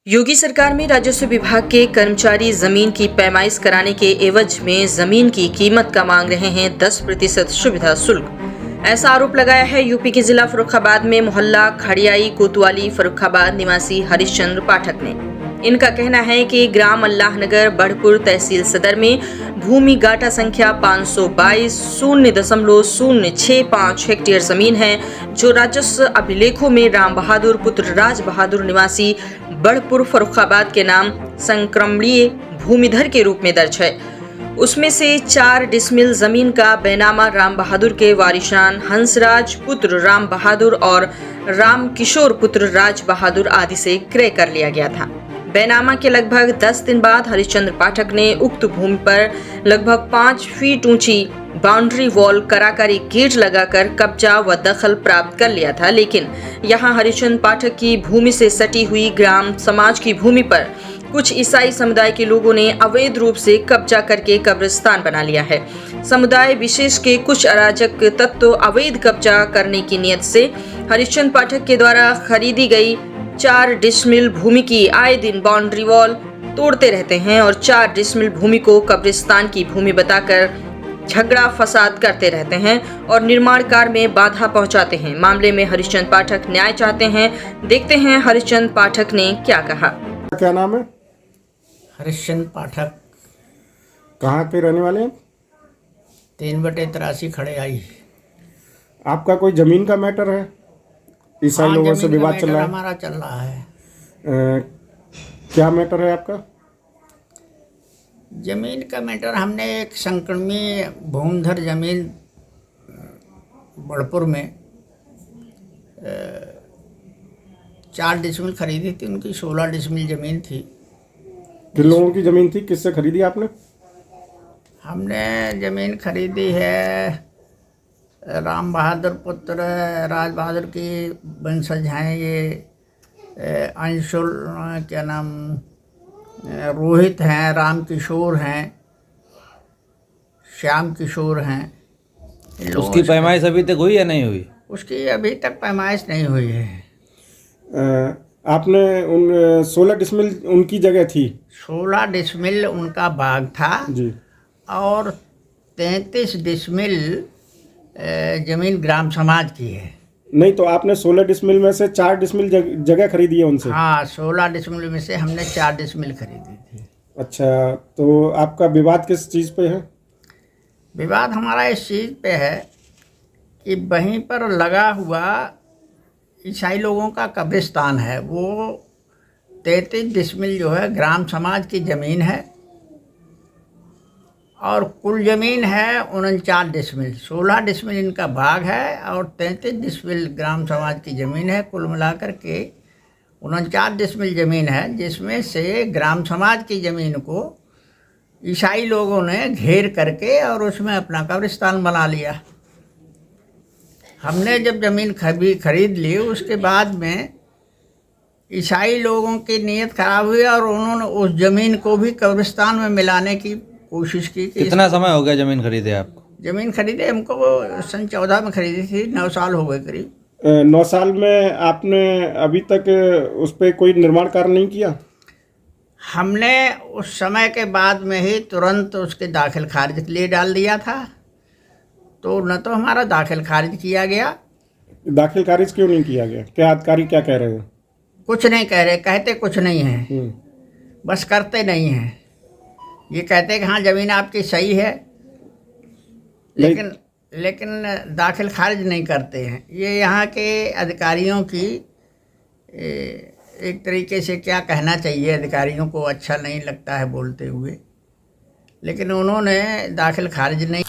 योगी सरकार में राजस्व विभाग के कर्मचारी जमीन की पैमाइश कराने के एवज में जमीन की कीमत का मांग रहे हैं 10% सुविधा शुल्क। ऐसा आरोप लगाया है यूपी के जिला फर्रुखाबाद में मोहल्ला खड़ियाई कोतवाली फर्रुखाबाद निवासी हरिश्चंद्र पाठक ने। इनका कहना है कि ग्राम अल्लाहनगर बढ़पुर तहसील सदर में भूमि गाटा संख्या 522.065 हेक्टेयर जमीन है, जो राजस्व अभिलेखों में राम बहादुर पुत्र राज बहादुर निवासी बढ़पुर फर्रुखाबाद के नाम संक्रमणीय भूमिधर के रूप में दर्ज है। उसमें से 4 डिसमिल जमीन का बैनामा राम बहादुर के वारिशान हंसराज पुत्र राम बहादुर और राम किशोर पुत्र राज बहादुर आदि से क्रय कर लिया गया था। बैनामा के लगभग 10 दिन बाद हरिश्चंद्र पाठक ने उक्त भूमि पर लगभग 5 फीट ऊंची बाउंड्री वॉल कराकर एक गेट लगाकर कब्जा व दखल प्राप्त कर लिया था। लेकिन यहां हरिश्चंद्र पाठक की भूमि से सटी हुई ग्राम समाज की भूमि पर कुछ ईसाई समुदाय के लोगों ने अवैध रूप से कब्जा करके कब्रिस्तान बना लिया है। समुदाय विशेष के कुछ अराजक तत्व अवैध कब्जा करने की नियत से हरिश्चंद्र पाठक के द्वारा खरीदी गई 4 डिसमिल भूमि की आए दिन बाउंड्री वॉल तोड़ते रहते हैं और 4 डिसमिल भूमि को कब्रिस्तान की भूमि बताकर झगड़ा फसाद करते रहते हैं और निर्माण कार्य में बाधा पहुंचाते हैं। मामले में हरिश्चंद्र पाठक न्याय चाहते हैं। देखते हैं हरिश्चंद्र पाठक ने क्या कहा। क्या नाम है? हरिश्चंद्र पाठक। कहाँ के रहने वाले हैं? 3/83 खड़ियाई। आपका कोई जमीन का मैटर है? ईसाई लोगों से विवाद चल रहा है? हमारा चल रहा है। क्या मैटर है आपका? जमीन का मैटर, हमने एक संक्रमणीय भूमिधर जमीन बढ़पुर में 4 डिसमिल खरीदी थी। उनकी 16 डिसमिल जमीन थी। किन लोगों की जमीन थी? किससे खरीदी आपने? हमने जमीन खरीदी है राम बहादुर पुत्र राज बहादुर की वंशज हैं। ये अंशुल क्या नाम रोहित हैं, राम किशोर हैं, श्याम किशोर हैं। उसकी पैमाइश अभी तक हुई या नहीं हुई? उसकी अभी तक पैमाइश नहीं हुई है। आपने उन 16 डिसमिल उनकी जगह थी? 16 डिसमिल उनका बाग था जी। और 33 डिसमिल जमीन ग्राम समाज की है। नहीं, तो आपने 16 डिसमिल में से 4 डिसमिल जगह खरीदी है उनसे? हाँ, 16 डिसमिल में से हमने 4 डिसमिल खरीदी थी। अच्छा, तो आपका विवाद किस चीज़ पे है? विवाद हमारा इस चीज़ पे है कि वहीं पर लगा हुआ ईसाई लोगों का कब्रिस्तान है। वो 33 डिसमिल जो है ग्राम समाज की ज़मीन है और कुल ज़मीन है 49 डिसमिल। 16 डिसमिल इनका बाग है और 33 डिसमिल ग्राम समाज की ज़मीन है। कुल मिलाकर के 49 डिसमिल ज़मीन है, जिसमें से ग्राम समाज की ज़मीन को ईसाई लोगों ने घेर करके और उसमें अपना कब्रिस्तान बना लिया। हमने जब ज़मीन खरीद ली, उसके बाद में ईसाई लोगों की नीयत खराब हुई और उन्होंने उस ज़मीन को भी कब्रिस्तान में मिलाने की कोशिश की। कितना समय हो गया ज़मीन खरीदे आपको? ज़मीन खरीदे हमको सन 14 में खरीदी थी। 9 साल हो गए करीब। 9 साल में आपने अभी तक उस पर कोई निर्माण कार्य नहीं किया? हमने उस समय के बाद में ही तुरंत उसके दाखिल खारिज के लिए डाल दिया था। तो न तो हमारा दाखिल खारिज किया गया। दाखिल खारिज क्यों नहीं किया गया? क्या अधिकारी क्या कह रहे हैं? कुछ नहीं कह रहे, कहते कुछ नहीं है, बस करते नहीं हैं। ये कहते कि हाँ ज़मीन आपकी सही है, लेकिन दाखिल खारिज नहीं करते हैं। ये यहाँ के अधिकारियों की एक तरीके से क्या कहना चाहिए, अधिकारियों को अच्छा नहीं लगता है बोलते हुए, लेकिन उन्होंने दाखिल खारिज नहीं